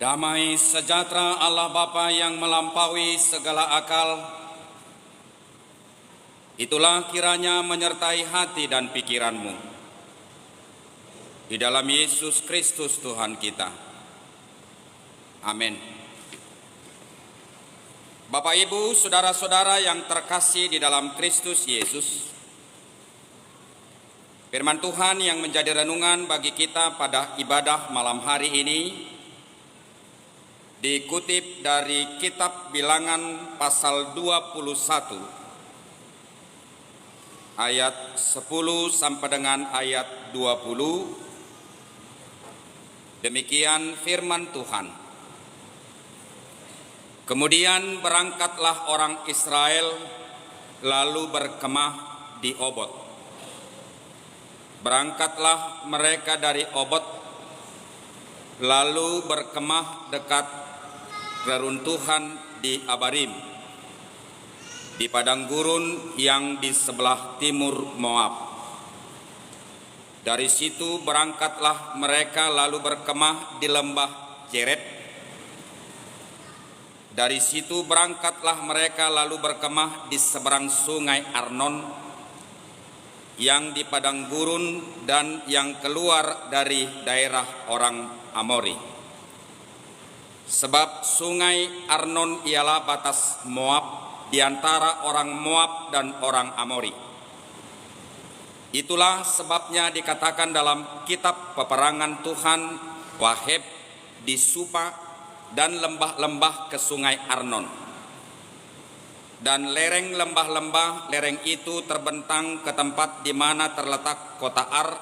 Damai sejahtera Allah Bapa yang melampaui segala akal, itulah kiranya menyertai hati dan pikiranmu. Di dalam Yesus Kristus Tuhan kita. Amin. Bapak, Ibu, saudara-saudara yang terkasih di dalam Kristus Yesus, firman Tuhan yang menjadi renungan bagi kita pada ibadah malam hari ini dikutip dari kitab Bilangan pasal 21 ayat 10 sampai dengan ayat 20. Demikian firman Tuhan. Kemudian berangkatlah orang Israel lalu berkemah di Obot. Berangkatlah mereka dari Obot lalu berkemah dekat reruntuhan di Abarim, di padang gurun yang di sebelah timur Moab. Dari situ berangkatlah mereka lalu berkemah di lembah Jeret. Dari situ berangkatlah mereka lalu berkemah di seberang sungai Arnon yang di padang gurun dan yang keluar dari daerah orang Amori. Sebab sungai Arnon ialah batas Moab di antara orang Moab dan orang Amori. Itulah sebabnya dikatakan dalam kitab peperangan Tuhan, Waheb di Supa dan lembah-lembah ke sungai Arnon. Dan lereng lembah-lembah lereng itu terbentang ke tempat di mana terletak kota Ar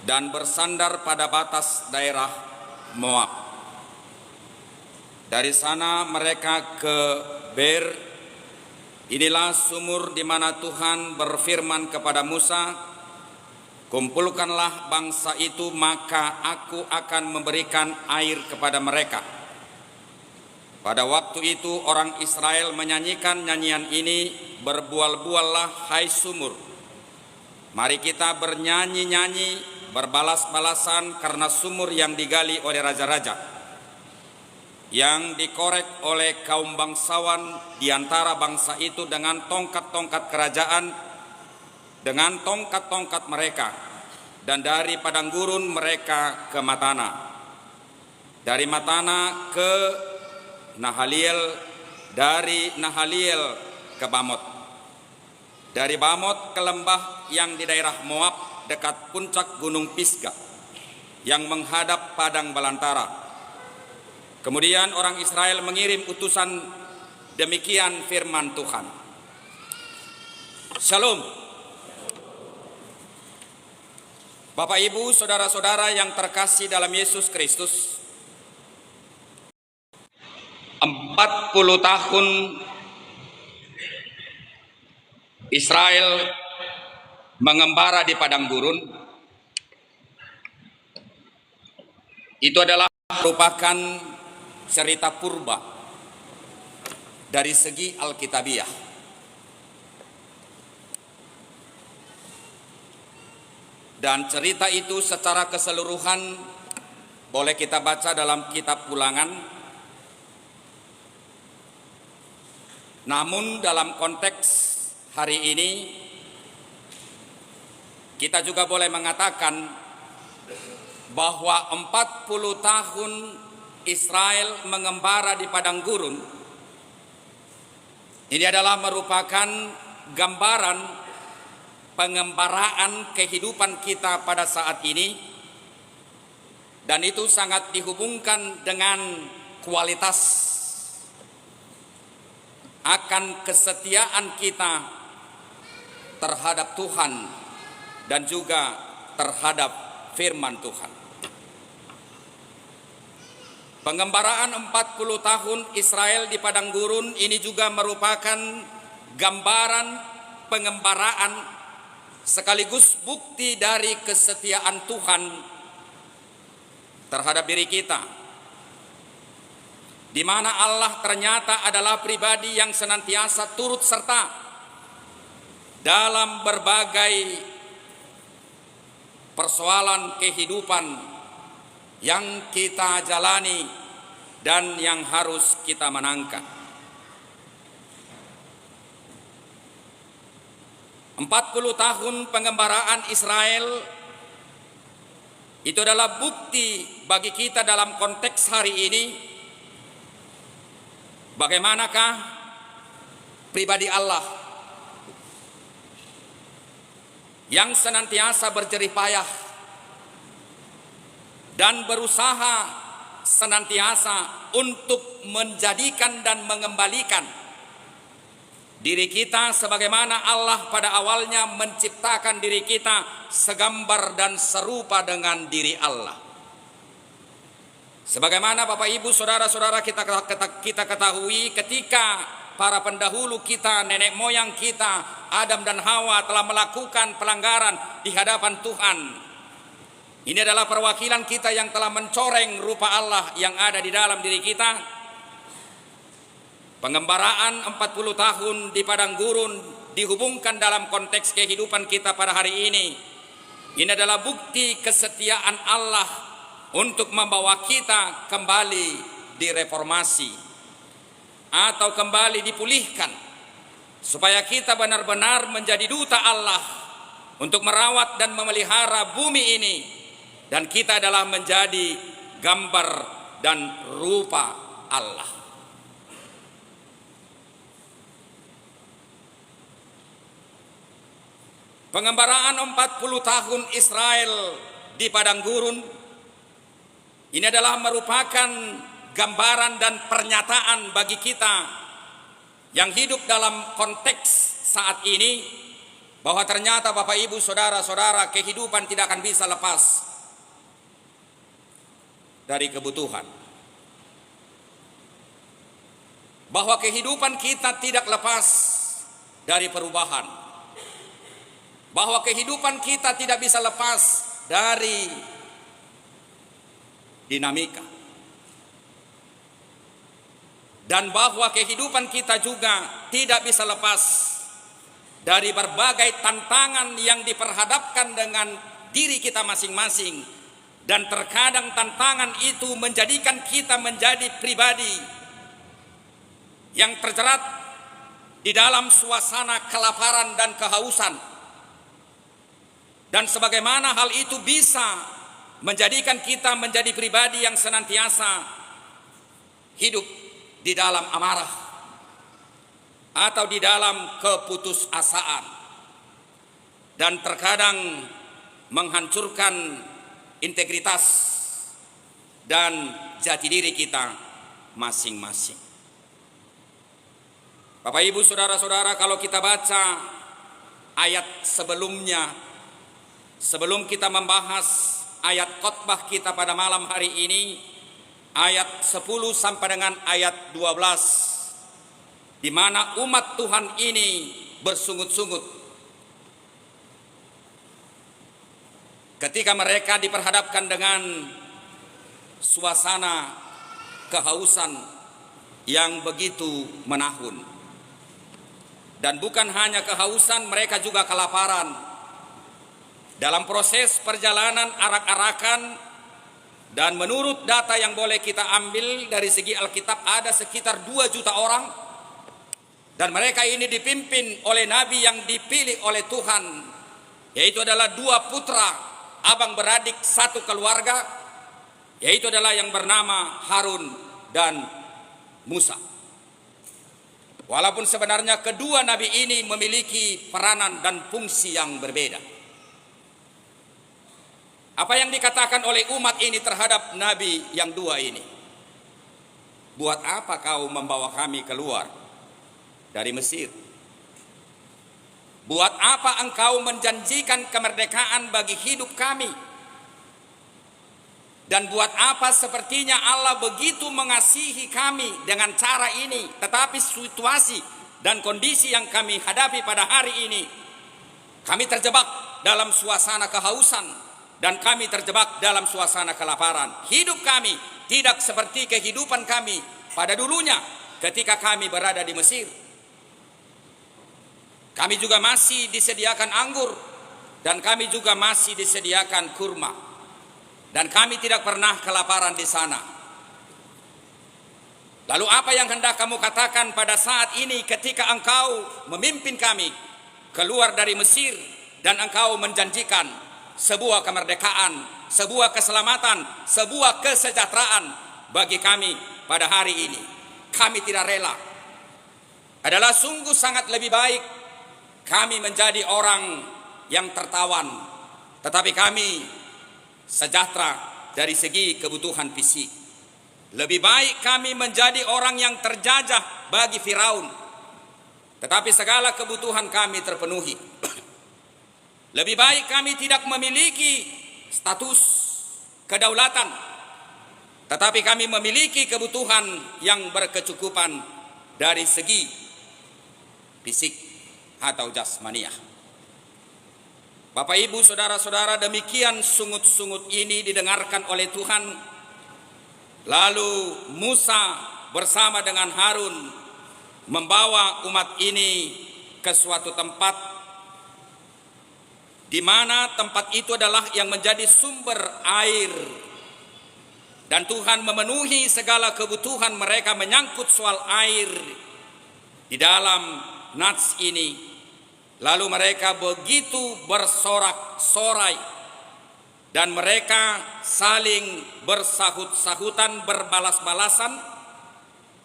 dan bersandar pada batas daerah Moab. Dari sana mereka ke Ber. Inilah sumur di mana Tuhan berfirman kepada Musa, "Kumpulkanlah bangsa itu, maka aku akan memberikan air kepada mereka." Pada waktu itu orang Israel menyanyikan nyanyian ini, "Berbual-buallah hai sumur. Mari kita bernyanyi-nyanyi, berbalas-balasan karena sumur yang digali oleh raja-raja, yang dikorek oleh kaum bangsawan di antara bangsa itu dengan tongkat-tongkat kerajaan, dengan tongkat-tongkat mereka, dan dari padang gurun mereka ke Matana, dari Matana ke Nahaliel, dari Nahaliel ke Bamot, dari Bamot ke lembah yang di daerah Moab dekat puncak gunung Pisgah yang menghadap padang belantara." Kemudian orang Israel mengirim utusan, demikian firman Tuhan. Shalom. Bapak, Ibu, saudara-saudara yang terkasih dalam Yesus Kristus, 40 tahun Israel mengembara di padang gurun. Itu adalah merupakan cerita purba dari segi Alkitabiah. Dan cerita itu secara keseluruhan boleh kita baca dalam kitab Ulangan. Namun dalam konteks hari ini kita juga boleh mengatakan bahwa 40 tahun Israel mengembara di padang gurun ini adalah merupakan gambaran pengembaraan kehidupan kita pada saat ini, dan itu sangat dihubungkan dengan kualitas akan kesetiaan kita terhadap Tuhan dan juga terhadap firman Tuhan. Pengembaraan 40 tahun Israel di padang gurun ini juga merupakan gambaran pengembaraan sekaligus bukti dari kesetiaan Tuhan terhadap diri kita, di mana Allah ternyata adalah pribadi yang senantiasa turut serta dalam berbagai persoalan kehidupan yang kita jalani dan yang harus kita menangkan. 40 tahun pengembaraan Israel itu adalah bukti bagi kita dalam konteks hari ini bagaimanakah pribadi Allah yang senantiasa berjerih payah dan berusaha senantiasa untuk menjadikan dan mengembalikan diri kita sebagaimana Allah pada awalnya menciptakan diri kita segambar dan serupa dengan diri Allah. Sebagaimana Bapak Ibu saudara-saudara kita ketahui, ketika para pendahulu kita, nenek moyang kita, Adam dan Hawa telah melakukan pelanggaran di hadapan Tuhan. Ini adalah perwakilan kita yang telah mencoreng rupa Allah yang ada di dalam diri kita. Pengembaraan 40 tahun di padang gurun dihubungkan dalam konteks kehidupan kita pada hari ini. Ini adalah bukti kesetiaan Allah untuk membawa kita kembali direformasi atau kembali dipulihkan, supaya kita benar-benar menjadi duta Allah untuk merawat dan memelihara bumi ini, dan kita adalah menjadi gambar dan rupa Allah. Pengembaraan 40 tahun Israel di padang gurun ini adalah merupakan gambaran dan pernyataan bagi kita yang hidup dalam konteks saat ini, bahwa ternyata Bapak Ibu saudara-saudara, kehidupan tidak akan bisa lepas dari kebutuhan. Bahwa kehidupan kita tidak lepas dari perubahan. Bahwa kehidupan kita tidak bisa lepas dari dinamika. Dan bahwa kehidupan kita juga tidak bisa lepas dari berbagai tantangan yang diperhadapkan dengan diri kita masing-masing. Dan terkadang tantangan itu menjadikan kita menjadi pribadi yang terjerat di dalam suasana kelaparan dan kehausan. Dan sebagaimana hal itu bisa menjadikan kita menjadi pribadi yang senantiasa hidup di dalam amarah atau di dalam keputusasaan, dan terkadang menghancurkan integritas dan jati diri kita masing-masing. Bapak Ibu saudara-saudara, kalau kita baca ayat sebelumnya, sebelum kita membahas ayat khotbah kita pada malam hari ini, ayat 10 sampai dengan ayat 12, di mana umat Tuhan ini bersungut-sungut ketika mereka diperhadapkan dengan suasana kehausan yang begitu menahun. Dan bukan hanya kehausan, mereka juga kelaparan. Dalam proses perjalanan arak-arakan, dan menurut data yang boleh kita ambil dari segi Alkitab, ada sekitar 2 juta orang, dan mereka ini dipimpin oleh nabi yang dipilih oleh Tuhan, yaitu adalah 2 putra abang beradik satu keluarga, yaitu adalah yang bernama Harun dan Musa. Walaupun sebenarnya kedua nabi ini memiliki peranan dan fungsi yang berbeda. Apa yang dikatakan oleh umat ini terhadap nabi yang 2 ini? Buat apa kau membawa kami keluar dari Mesir? Buat apa engkau menjanjikan kemerdekaan bagi hidup kami? Dan buat apa sepertinya Allah begitu mengasihi kami dengan cara ini, tetapi situasi dan kondisi yang kami hadapi pada hari ini, kami terjebak dalam suasana kehausan, dan kami terjebak dalam suasana kelaparan. Hidup kami tidak seperti kehidupan kami pada dulunya ketika kami berada di Mesir. Kami juga masih disediakan anggur, dan kami juga masih disediakan kurma. dan kami tidak pernah kelaparan di sana. Lalu apa yang hendak kamu katakan pada saat ini ketika engkau memimpin kami keluar dari Mesir dan engkau menjanjikan sebuah kemerdekaan, sebuah keselamatan, sebuah kesejahteraan bagi kami pada hari ini? Kami tidak rela. Adalah sungguh sangat lebih baik kami menjadi orang yang tertawan, tetapi kami sejahtera dari segi kebutuhan fisik. Lebih baik kami menjadi orang yang terjajah bagi Firaun, tetapi segala kebutuhan kami terpenuhi. Lebih baik kami tidak memiliki status kedaulatan, tetapi kami memiliki kebutuhan yang berkecukupan dari segi fisik atau jasmaniah. Bapak, Ibu, saudara-saudara, demikian sungut-sungut ini didengarkan oleh Tuhan. Lalu Musa bersama dengan Harun membawa umat ini ke suatu tempat di mana tempat itu adalah yang menjadi sumber air, dan Tuhan memenuhi segala kebutuhan mereka menyangkut soal air di dalam nats ini. Lalu mereka begitu bersorak-sorai dan mereka saling bersahut-sahutan, berbalas-balasan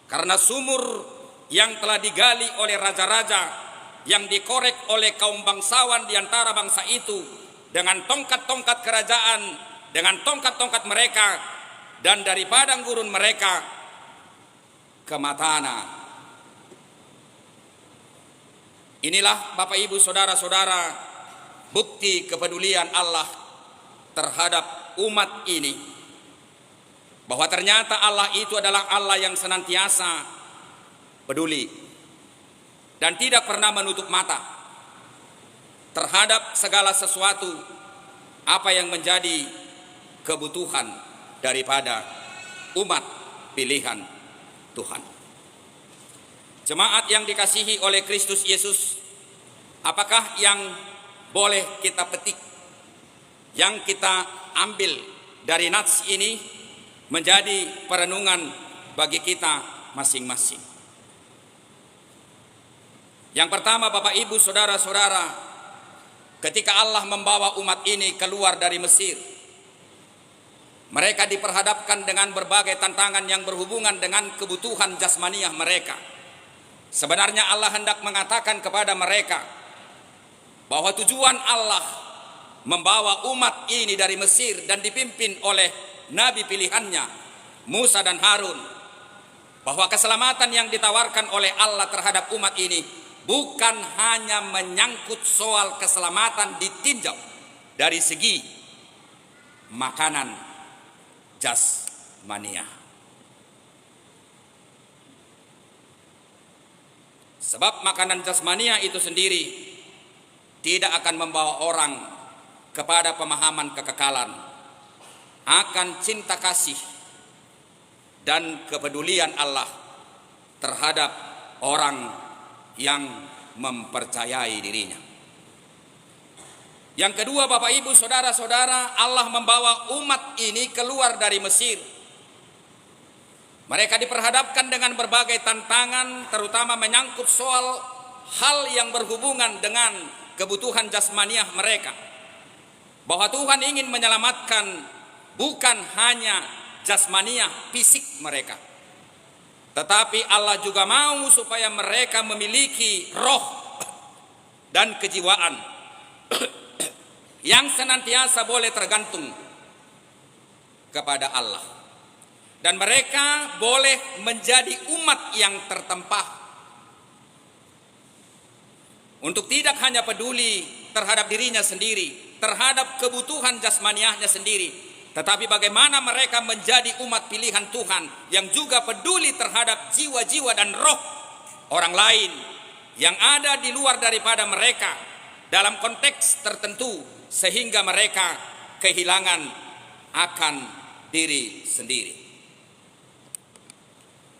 karena sumur yang telah digali oleh raja-raja, yang dikorek oleh kaum bangsawan di antara bangsa itu dengan tongkat-tongkat kerajaan, dengan tongkat-tongkat mereka, dan dari padang gurun mereka ke Matana. Inilah Bapak, Ibu, saudara-saudara, bukti kepedulian Allah terhadap umat ini, bahwa ternyata Allah itu adalah Allah yang senantiasa peduli dan tidak pernah menutup mata terhadap segala sesuatu apa yang menjadi kebutuhan daripada umat pilihan Tuhan. Jemaat yang dikasihi oleh Kristus Yesus, apakah yang boleh kita petik, yang kita ambil dari nats ini menjadi perenungan bagi kita masing-masing? Yang pertama, Bapak, Ibu, saudara-saudara, ketika Allah membawa umat ini keluar dari Mesir, mereka diperhadapkan dengan berbagai tantangan yang berhubungan dengan kebutuhan jasmaniah mereka. Sebenarnya Allah hendak mengatakan kepada mereka bahwa tujuan Allah membawa umat ini dari Mesir dan dipimpin oleh nabi pilihannya Musa dan Harun, bahwa keselamatan yang ditawarkan oleh Allah terhadap umat ini bukan hanya menyangkut soal keselamatan ditinjau dari segi makanan jasmaniah. Sebab makanan jasmania itu sendiri tidak akan membawa orang kepada pemahaman kekekalan akan cinta kasih dan kepedulian Allah terhadap orang yang mempercayai dirinya. Yang kedua, Bapak, Ibu, saudara-saudara, Allah membawa umat ini keluar dari Mesir. Mereka diperhadapkan dengan berbagai tantangan, terutama menyangkut soal hal yang berhubungan dengan kebutuhan jasmaniah mereka. Bahwa Tuhan ingin menyelamatkan bukan hanya jasmaniah fisik mereka, tetapi Allah juga mau supaya mereka memiliki roh dan kejiwaan yang senantiasa boleh tergantung kepada Allah. Dan mereka boleh menjadi umat yang tertempa untuk tidak hanya peduli terhadap dirinya sendiri, terhadap kebutuhan jasmaniahnya sendiri, tetapi bagaimana mereka menjadi umat pilihan Tuhan yang juga peduli terhadap jiwa-jiwa dan roh orang lain yang ada di luar daripada mereka dalam konteks tertentu, sehingga mereka kehilangan akan diri sendiri.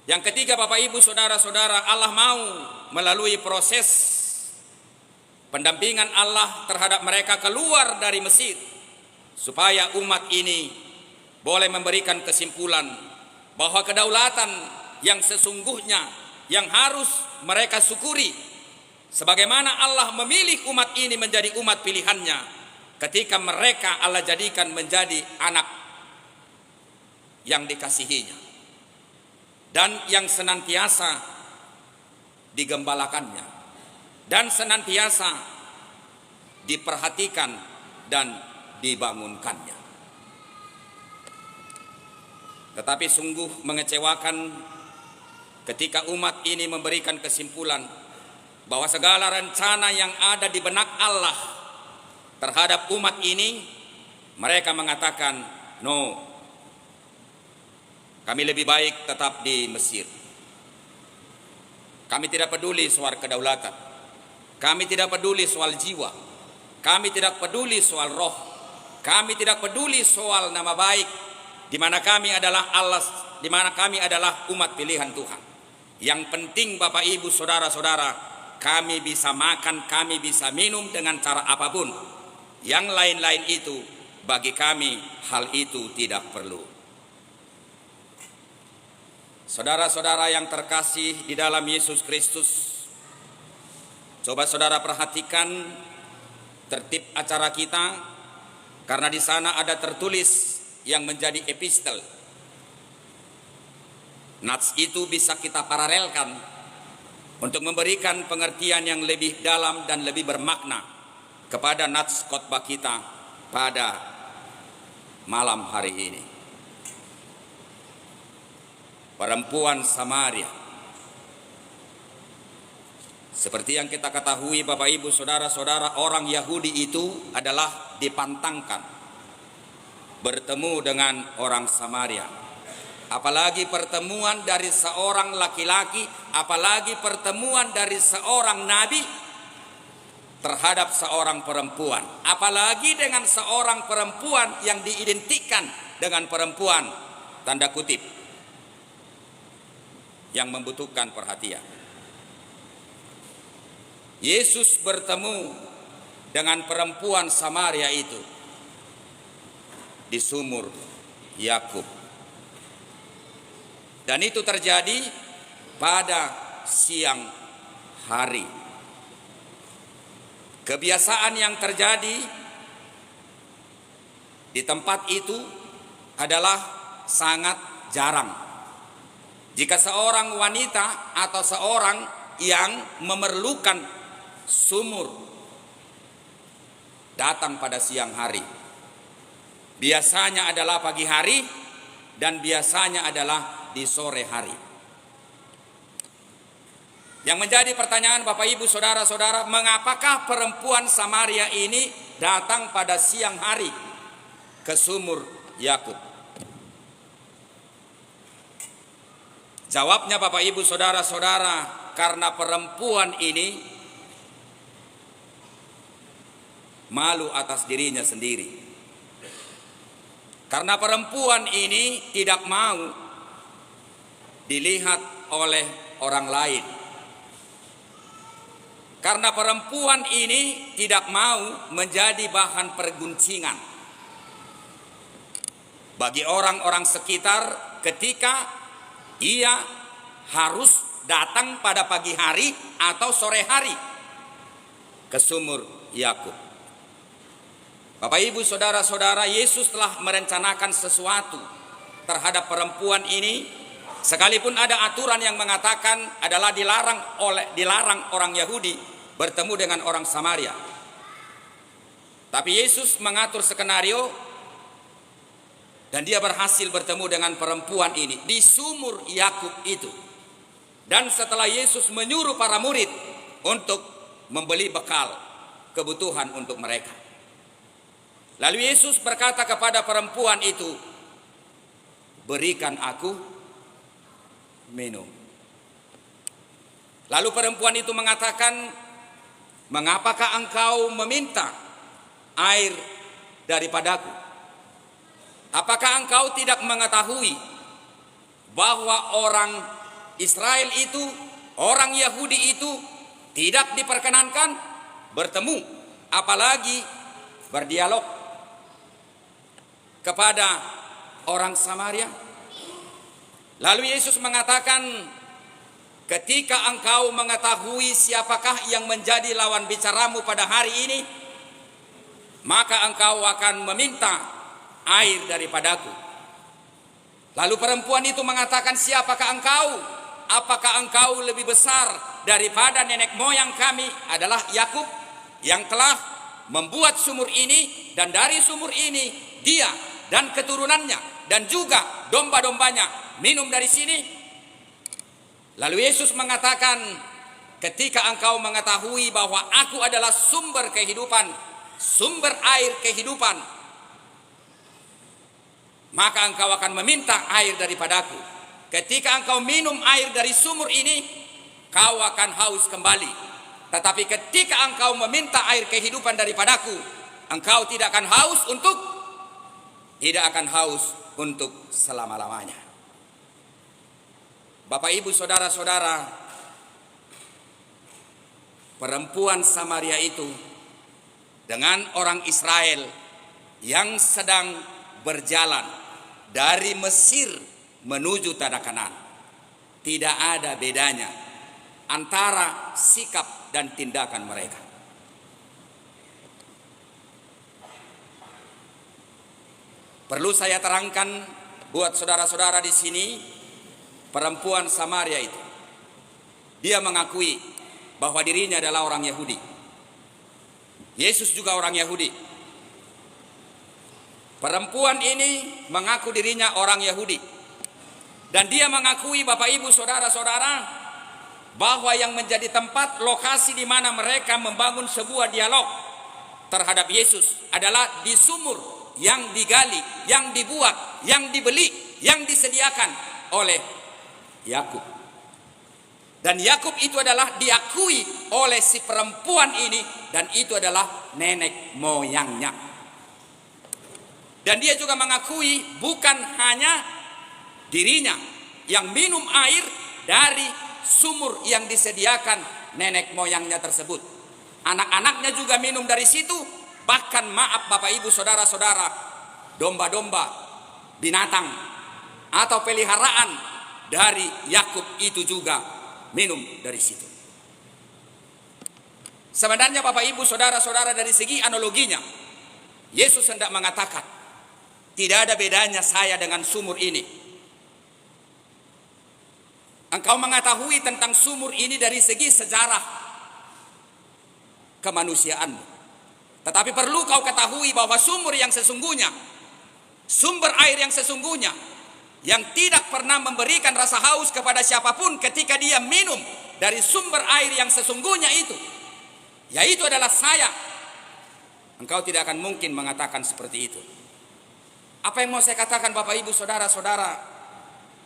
Yang ketiga, Bapak, Ibu, saudara-saudara, Allah mau melalui proses pendampingan Allah terhadap mereka keluar dari Mesir, supaya umat ini boleh memberikan kesimpulan bahwa kedaulatan yang sesungguhnya yang harus mereka syukuri, sebagaimana Allah memilih umat ini menjadi umat pilihannya ketika mereka Allah jadikan menjadi anak yang dikasihinya dan yang senantiasa digembalakannya dan senantiasa diperhatikan dan dibangunkannya. Tetapi sungguh mengecewakan ketika umat ini memberikan kesimpulan bahwa segala rencana yang ada di benak Allah terhadap umat ini, mereka mengatakan, no, kami lebih baik tetap di Mesir. Kami tidak peduli soal kedaulatan, kami tidak peduli soal jiwa, kami tidak peduli soal roh, kami tidak peduli soal nama baik, di mana kami adalah Allah, di mana kami adalah umat pilihan Tuhan. Yang penting Bapak Ibu Saudara-saudara, kami bisa makan, kami bisa minum dengan cara apapun. Yang lain-lain itu bagi kami hal itu tidak perlu. Saudara-saudara yang terkasih di dalam Yesus Kristus, coba saudara perhatikan tertib acara kita, karena di sana ada tertulis yang menjadi epistel. Nats itu bisa kita paralelkan untuk memberikan pengertian yang lebih dalam dan lebih bermakna kepada nats khotbah kita pada malam hari ini. Perempuan Samaria. Seperti yang kita ketahui Bapak Ibu Saudara-saudara, orang Yahudi itu adalah dipantangkan bertemu dengan orang Samaria. Apalagi pertemuan dari seorang laki-laki, apalagi pertemuan dari seorang nabi terhadap seorang perempuan, apalagi dengan seorang perempuan yang diidentikan dengan perempuan tanda kutip yang membutuhkan perhatian. Yesus bertemu dengan perempuan Samaria itu di sumur Yakub. Dan itu terjadi pada siang hari. Kebiasaan yang terjadi di tempat itu adalah sangat jarang. Jika seorang wanita atau seorang yang memerlukan sumur datang pada siang hari, biasanya adalah pagi hari dan biasanya adalah di sore hari. Yang menjadi pertanyaan Bapak Ibu Saudara-saudara, mengapakah perempuan Samaria ini datang pada siang hari ke sumur Yakub? Jawabnya Bapak Ibu Saudara-saudara, karena perempuan ini malu atas dirinya sendiri. Karena perempuan ini tidak mau dilihat oleh orang lain. Karena perempuan ini tidak mau menjadi bahan perguncingan bagi orang-orang sekitar ketika ia harus datang pada pagi hari atau sore hari ke sumur Yakub. Bapak Ibu Saudara-saudara, Yesus telah merencanakan sesuatu terhadap perempuan ini, sekalipun ada aturan yang mengatakan adalah dilarang orang Yahudi bertemu dengan orang Samaria. Tapi Yesus mengatur skenario dan dia berhasil bertemu dengan perempuan ini di sumur Yakub itu. Dan setelah Yesus menyuruh para murid untuk membeli bekal kebutuhan untuk mereka, lalu Yesus berkata kepada perempuan itu, "Berikan aku minum." Lalu perempuan itu mengatakan, "Mengapakah engkau meminta air daripadaku? Apakah engkau tidak mengetahui bahwa orang Israel itu, orang Yahudi itu tidak diperkenankan bertemu, apalagi berdialog kepada orang Samaria? Lalu Yesus mengatakan, ketika engkau mengetahui siapakah yang menjadi lawan bicaramu pada hari ini, maka engkau akan meminta air daripadaku. Lalu perempuan itu mengatakan, siapakah engkau? Apakah engkau lebih besar daripada nenek moyang kami adalah Yakub yang telah membuat sumur ini, dan dari sumur ini dia dan keturunannya dan juga domba-dombanya minum dari sini? Lalu Yesus mengatakan, ketika engkau mengetahui bahwa aku adalah sumber kehidupan, sumber air kehidupan, maka engkau akan meminta air daripadaku. Ketika engkau minum air dari sumur ini, kau akan haus kembali. Tetapi ketika engkau meminta air kehidupan daripadaku, engkau tidak akan haus untuk selama-lamanya. Bapak, Ibu, saudara-saudara, perempuan Samaria itu dengan orang Israel yang sedang berjalan dari Mesir menuju tanah Kanaan, tidak ada bedanya antara sikap dan tindakan mereka. Perlu saya terangkan buat saudara-saudara di sini, perempuan Samaria itu, dia mengakui bahwa dirinya adalah orang Yahudi. Yesus juga orang Yahudi. Perempuan ini mengaku dirinya orang Yahudi. Dan dia mengakui, Bapak, Ibu, saudara-saudara, bahwa yang menjadi tempat lokasi di mana mereka membangun sebuah dialog terhadap Yesus adalah di sumur yang digali, yang dibuat, yang dibeli, yang disediakan oleh Yakub. Dan Yakub itu adalah diakui oleh si perempuan ini, dan itu adalah nenek moyangnya. Dan dia juga mengakui bukan hanya dirinya yang minum air dari sumur yang disediakan nenek moyangnya tersebut. Anak-anaknya juga minum dari situ. Bahkan, maaf Bapak, Ibu, saudara-saudara, domba-domba, binatang atau peliharaan dari Yakub itu juga minum dari situ. Sebenarnya Bapak, Ibu, saudara-saudara, dari segi analoginya, Yesus hendak mengatakan, tidak ada bedanya saya dengan sumur ini. Engkau mengetahui tentang sumur ini dari segi sejarah kemanusiaanmu. Tetapi perlu kau ketahui bahwa sumur yang sesungguhnya, sumber air yang sesungguhnya, yang tidak pernah memberikan rasa haus kepada siapapun ketika dia minum dari sumber air yang sesungguhnya itu, yaitu adalah saya. Engkau tidak akan mungkin mengatakan seperti itu. Apa yang mau saya katakan, Bapak, Ibu, saudara-saudara?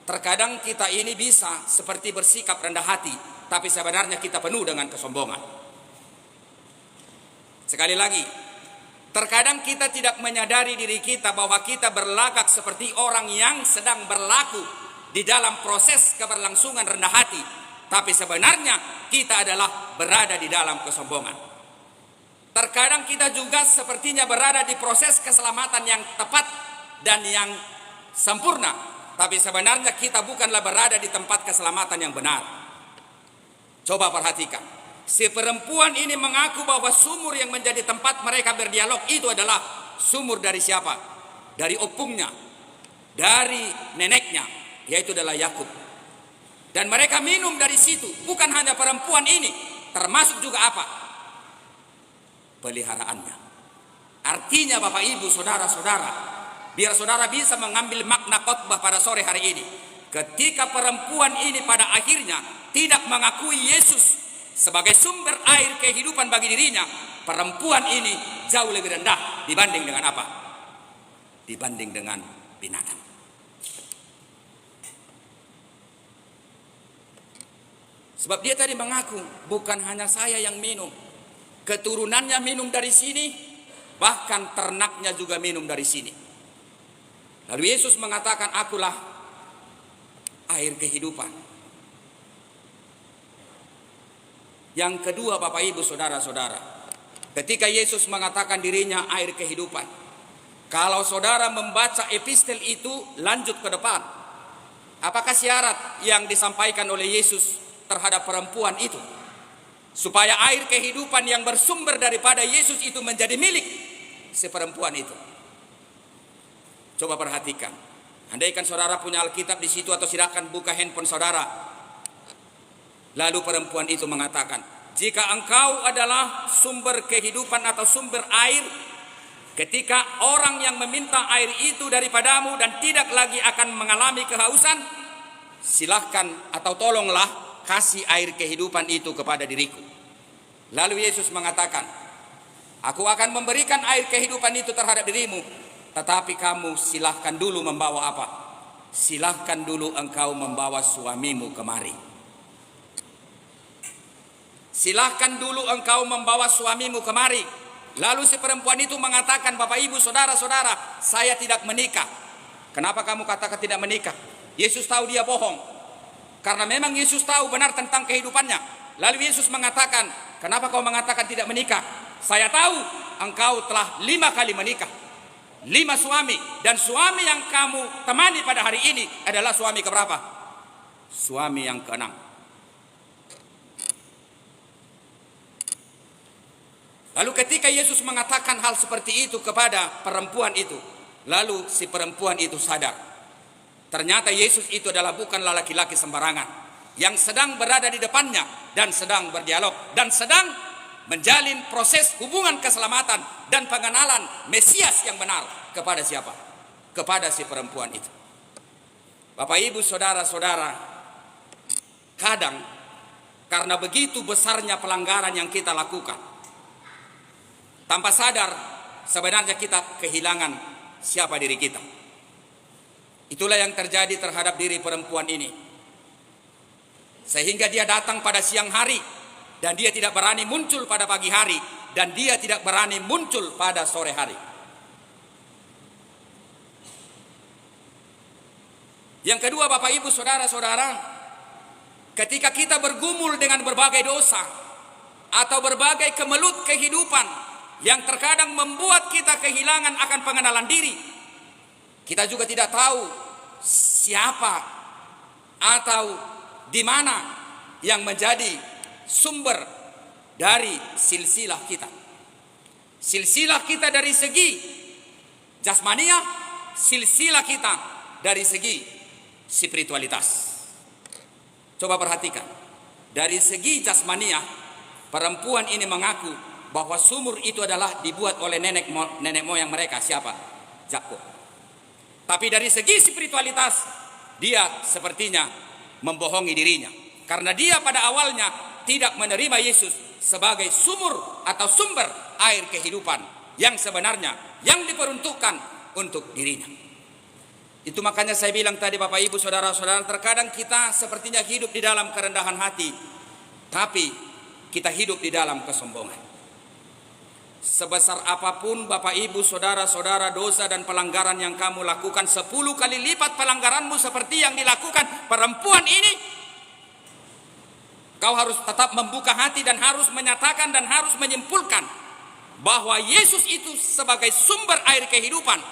Terkadang kita ini bisa seperti bersikap rendah hati, tapi sebenarnya kita penuh dengan kesombongan. Sekali lagi, terkadang kita tidak menyadari diri kita bahwa kita berlagak seperti orang yang sedang berlaku di dalam proses keberlangsungan rendah hati, tapi sebenarnya kita adalah berada di dalam kesombongan. Terkadang kita juga sepertinya berada di proses keselamatan yang tepat dan yang sempurna, tapi sebenarnya kita bukanlah berada di tempat keselamatan yang benar. Coba perhatikan, si perempuan ini mengaku bahwa sumur yang menjadi tempat mereka berdialog itu adalah sumur dari siapa? Dari opungnya, dari neneknya, yaitu adalah Yakub. Dan mereka minum dari situ. Bukan hanya perempuan ini, termasuk juga apa? Peliharaannya. Artinya Bapak, Ibu, saudara-saudara, biar saudara bisa mengambil makna khotbah pada sore hari ini. Ketika perempuan ini pada akhirnya tidak mengakui Yesus sebagai sumber air kehidupan bagi dirinya, perempuan ini jauh lebih rendah dibanding dengan apa? Dibanding dengan binatang. Sebab dia tadi mengaku, bukan hanya saya yang minum, keturunannya minum dari sini, bahkan ternaknya juga minum dari sini. Lalu Yesus mengatakan, akulah air kehidupan. Yang kedua, Bapak, Ibu, saudara-saudara, ketika Yesus mengatakan dirinya air kehidupan, Kalau saudara membaca epistel itu lanjut ke depan, apakah syarat yang disampaikan oleh Yesus terhadap perempuan itu? Supaya air kehidupan yang bersumber daripada Yesus itu menjadi milik si perempuan itu. Coba perhatikan. Andaikan saudara punya Alkitab di situ, atau silakan buka handphone saudara. Lalu perempuan itu mengatakan, jika engkau adalah sumber kehidupan atau sumber air, ketika orang yang meminta air itu daripadamu dan tidak lagi akan mengalami kehausan, silahkan atau tolonglah kasih air kehidupan itu kepada diriku. Lalu Yesus mengatakan, aku akan memberikan air kehidupan itu terhadap dirimu, tetapi kamu silahkan dulu membawa apa? Silahkan dulu engkau membawa suamimu kemari. Silahkan dulu engkau membawa suamimu kemari. Lalu si perempuan itu mengatakan, Bapak Ibu saudara-saudara, saya tidak menikah. Kenapa kamu katakan tidak menikah? Yesus tahu dia bohong. Karena memang Yesus tahu benar tentang kehidupannya. Lalu Yesus mengatakan, kenapa kau mengatakan tidak menikah? Saya tahu engkau telah 5 kali menikah, 5 suami. Dan suami yang kamu temani pada hari ini adalah suami keberapa? Suami yang ke-6. Lalu ketika Yesus mengatakan hal seperti itu kepada perempuan itu, lalu si perempuan itu sadar. Ternyata Yesus itu adalah bukanlah laki-laki sembarangan yang sedang berada di depannya dan sedang berdialog dan sedang menjalin proses hubungan keselamatan dan pengenalan Mesias yang benar kepada siapa? Kepada si perempuan itu. Bapak Ibu saudara-saudara, kadang karena begitu besarnya pelanggaran yang kita lakukan, tanpa sadar sebenarnya kita kehilangan siapa diri kita. Itulah yang terjadi terhadap diri perempuan ini. Sehingga dia datang pada siang hari dan dia tidak berani muncul pada pagi hari dan dia tidak berani muncul pada sore hari. Yang kedua, Bapak Ibu saudara-saudara, ketika kita bergumul dengan berbagai dosa atau berbagai kemelut kehidupan yang terkadang membuat kita kehilangan akan pengenalan diri, kita juga tidak tahu siapa atau di mana yang menjadi sumber dari silsilah kita. Silsilah kita dari segi jasmania, silsilah kita dari segi spiritualitas. Coba perhatikan. Dari segi jasmania, perempuan ini mengaku bahwa sumur itu adalah dibuat oleh nenek moyang mereka. Siapa? Yakub. Tapi dari segi spiritualitas, dia sepertinya membohongi dirinya. Karena dia pada awalnya tidak menerima Yesus sebagai sumur atau sumber air kehidupan yang sebenarnya yang diperuntukkan untuk dirinya. Itu makanya saya bilang tadi, Bapak Ibu saudara-saudara, terkadang kita sepertinya hidup di dalam kerendahan hati, tapi kita hidup di dalam kesombongan. Sebesar apapun Bapak Ibu saudara-saudara dosa dan pelanggaran yang kamu lakukan, 10 kali lipat pelanggaranmu seperti yang dilakukan perempuan ini, kau harus tetap membuka hati dan harus menyatakan dan harus menyimpulkan bahwa Yesus itu sebagai sumber air kehidupan.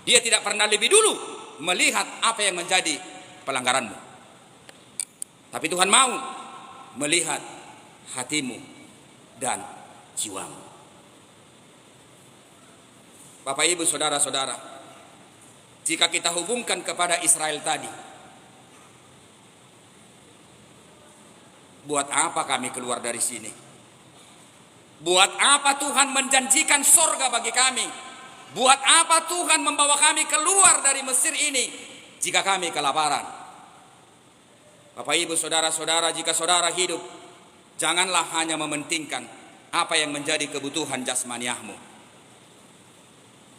Dia tidak pernah lebih dulu melihat apa yang menjadi pelanggaranmu, tapi Tuhan mau melihat hatimu dan jiwamu. Bapak Ibu saudara-saudara, jika kita hubungkan kepada Israel tadi, buat apa kami keluar dari sini? Buat apa Tuhan menjanjikan sorga bagi kami? Buat apa Tuhan membawa kami keluar dari Mesir ini jika kami kelaparan? Bapak Ibu saudara-saudara, jika saudara hidup, janganlah hanya mementingkan apa yang menjadi kebutuhan jasmaniahmu.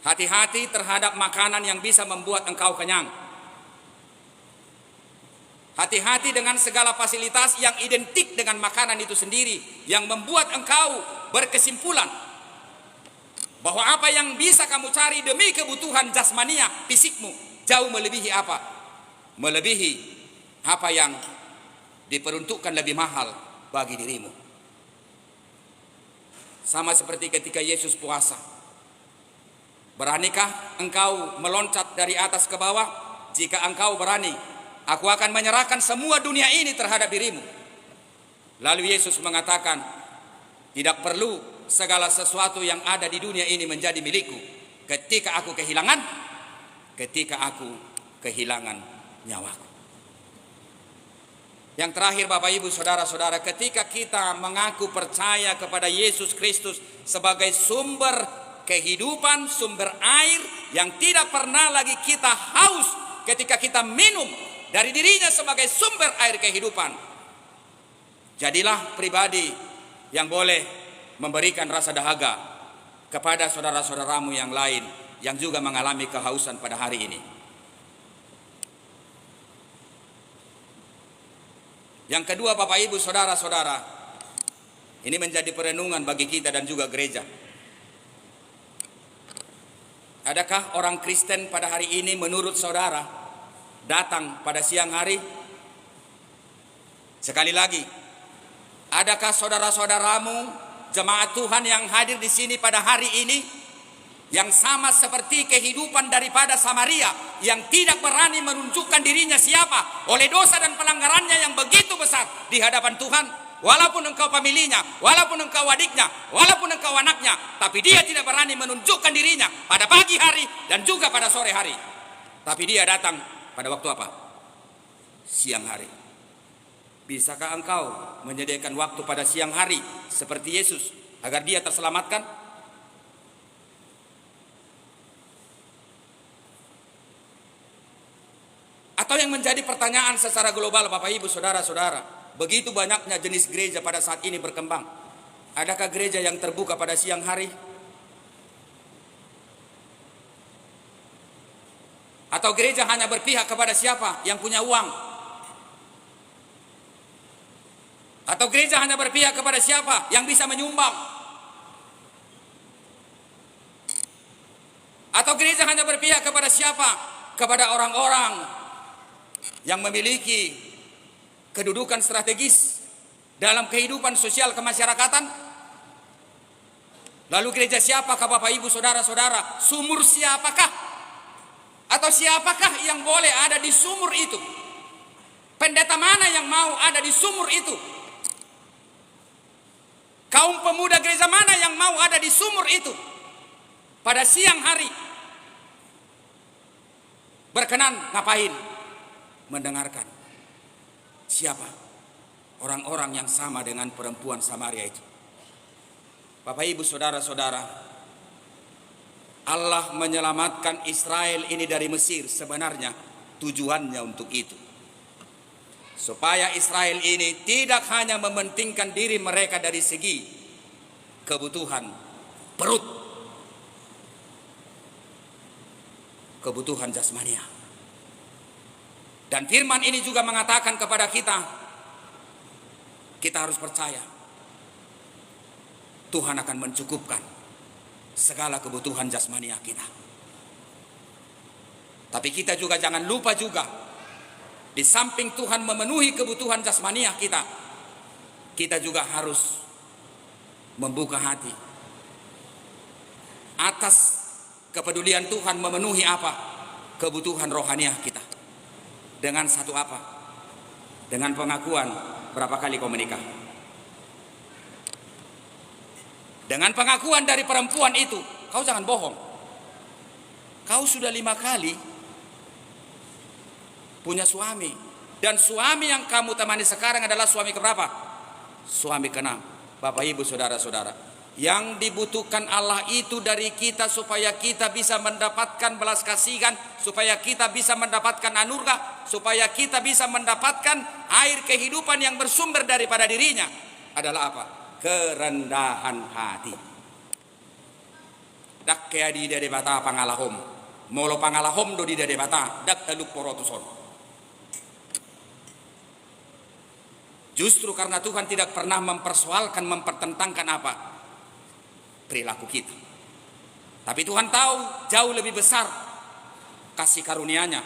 Hati-hati terhadap makanan yang bisa membuat engkau kenyang. Hati-hati dengan segala fasilitas yang identik dengan makanan itu sendiri, yang membuat engkau berkesimpulan bahwa apa yang bisa kamu cari demi kebutuhan jasmania fisikmu jauh melebihi apa? Melebihi apa yang diperuntukkan lebih mahal bagi dirimu. Sama seperti ketika Yesus puasa. Beranikah engkau meloncat dari atas ke bawah? Jika engkau berani, aku akan menyerahkan semua dunia ini terhadap dirimu. Lalu Yesus mengatakan, tidak perlu segala sesuatu yang ada di dunia ini menjadi milikku ketika aku kehilangan nyawaku. Yang terakhir Bapak Ibu Saudara-saudara, ketika kita mengaku percaya kepada Yesus Kristus sebagai sumber kehidupan, sumber air yang tidak pernah lagi kita haus ketika kita minum dari dirinya sebagai sumber air kehidupan, jadilah pribadi yang boleh memberikan rasa dahaga kepada saudara-saudaramu yang lain yang juga mengalami kehausan pada hari ini. Yang kedua Bapak Ibu Saudara-saudara, ini menjadi perenungan bagi kita dan juga gereja. Adakah orang Kristen pada hari ini menurut saudara datang pada siang hari? Sekali lagi, adakah saudara-saudaramu jemaat Tuhan yang hadir di sini pada hari ini yang sama seperti kehidupan daripada Samaria, yang tidak berani menunjukkan dirinya siapa oleh dosa dan pelanggarannya yang begitu besar di hadapan Tuhan? Walaupun engkau pemilihnya, walaupun engkau adiknya, walaupun engkau anaknya, tapi dia tidak berani menunjukkan dirinya pada pagi hari dan juga pada sore hari. Tapi dia datang pada waktu apa? Siang hari. Bisakah engkau menyediakan waktu pada siang hari seperti Yesus agar dia terselamatkan? Atau yang menjadi pertanyaan secara global Bapak Ibu Saudara-saudara, begitu banyaknya jenis gereja pada saat ini berkembang. Adakah gereja yang terbuka pada siang hari? Atau gereja hanya berpihak kepada siapa yang punya uang? Atau gereja hanya berpihak kepada siapa yang bisa menyumbang? Atau gereja hanya berpihak kepada siapa? Kepada orang-orang yang memiliki kedudukan strategis dalam kehidupan sosial kemasyarakatan? Lalu gereja siapakah Bapak Ibu Saudara-saudara? Sumur siapakah? Atau siapakah yang boleh ada di sumur itu? Pendeta mana yang mau ada di sumur itu? Kaum pemuda gereja mana yang mau ada di sumur itu? Pada siang hari berkenan ngapain? Mendengarkan siapa orang-orang yang sama dengan perempuan Samaria itu. Bapak Ibu Saudara-saudara, Allah menyelamatkan Israel ini dari Mesir sebenarnya tujuannya untuk itu, supaya Israel ini tidak hanya mementingkan diri mereka dari segi kebutuhan perut, kebutuhan jasmania. Dan firman ini juga mengatakan kepada kita, kita harus percaya Tuhan akan mencukupkan segala kebutuhan jasmania kita. Tapi kita juga jangan lupa juga, di samping Tuhan memenuhi kebutuhan jasmania kita, kita juga harus membuka hati atas kepedulian Tuhan memenuhi apa? Kebutuhan rohaniah kita. Dengan satu apa? Dengan pengakuan berapa kali kau menikah? Dengan pengakuan dari perempuan itu, kau jangan bohong. Kau sudah 5 kali punya suami, dan suami yang kamu temani sekarang adalah suami keberapa? Suami ke-6. Bapak Ibu Saudara-saudara, yang dibutuhkan Allah itu dari kita supaya kita bisa mendapatkan belas kasihan, supaya kita bisa mendapatkan anugerah, supaya kita bisa mendapatkan air kehidupan yang bersumber daripada dirinya adalah apa? Kerendahan hati. Dak kaya di dede bata pangalahom, molo pangalahom do di dede bata, dak teluk porotuson. Justru karena Tuhan tidak pernah mempersoalkan, mempertentangkan apa? Perilaku kita. Tapi Tuhan tahu jauh lebih besar kasih karunia-Nya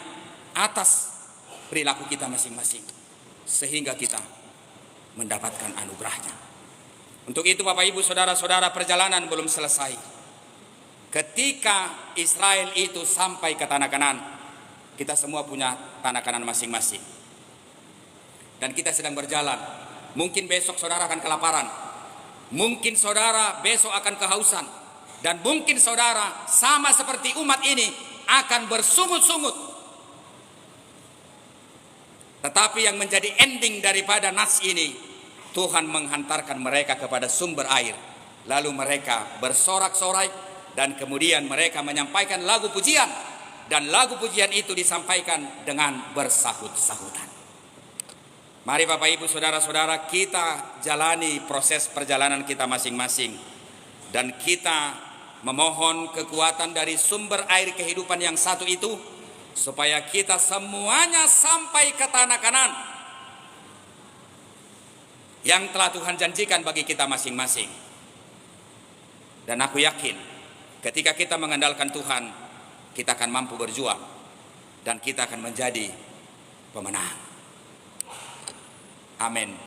atas perilaku kita masing-masing, sehingga kita mendapatkan anugerah-Nya. Untuk itu Bapak Ibu Saudara-saudara, perjalanan belum selesai. ketika Israel itu sampai ke tanah Kanaan, kita semua punya tanah Kanaan masing-masing. Dan kita sedang berjalan. Mungkin besok saudara akan kelaparan. Mungkin saudara besok akan kehausan. Dan mungkin saudara sama seperti umat ini akan bersungut-sungut. Tetapi yang menjadi ending daripada nas ini, Tuhan menghantarkan mereka kepada sumber air. Lalu mereka bersorak-sorai dan kemudian mereka menyampaikan lagu pujian. Dan lagu pujian itu disampaikan dengan bersahut-sahutan. Mari Bapak Ibu Saudara-saudara, kita jalani proses perjalanan kita masing-masing. Dan kita memohon kekuatan dari sumber air kehidupan yang satu itu, supaya kita semuanya sampai ke tanah Kanaan yang telah Tuhan janjikan bagi kita masing-masing. Dan aku yakin ketika kita mengandalkan Tuhan, kita akan mampu berjuang dan kita akan menjadi pemenang. Amin.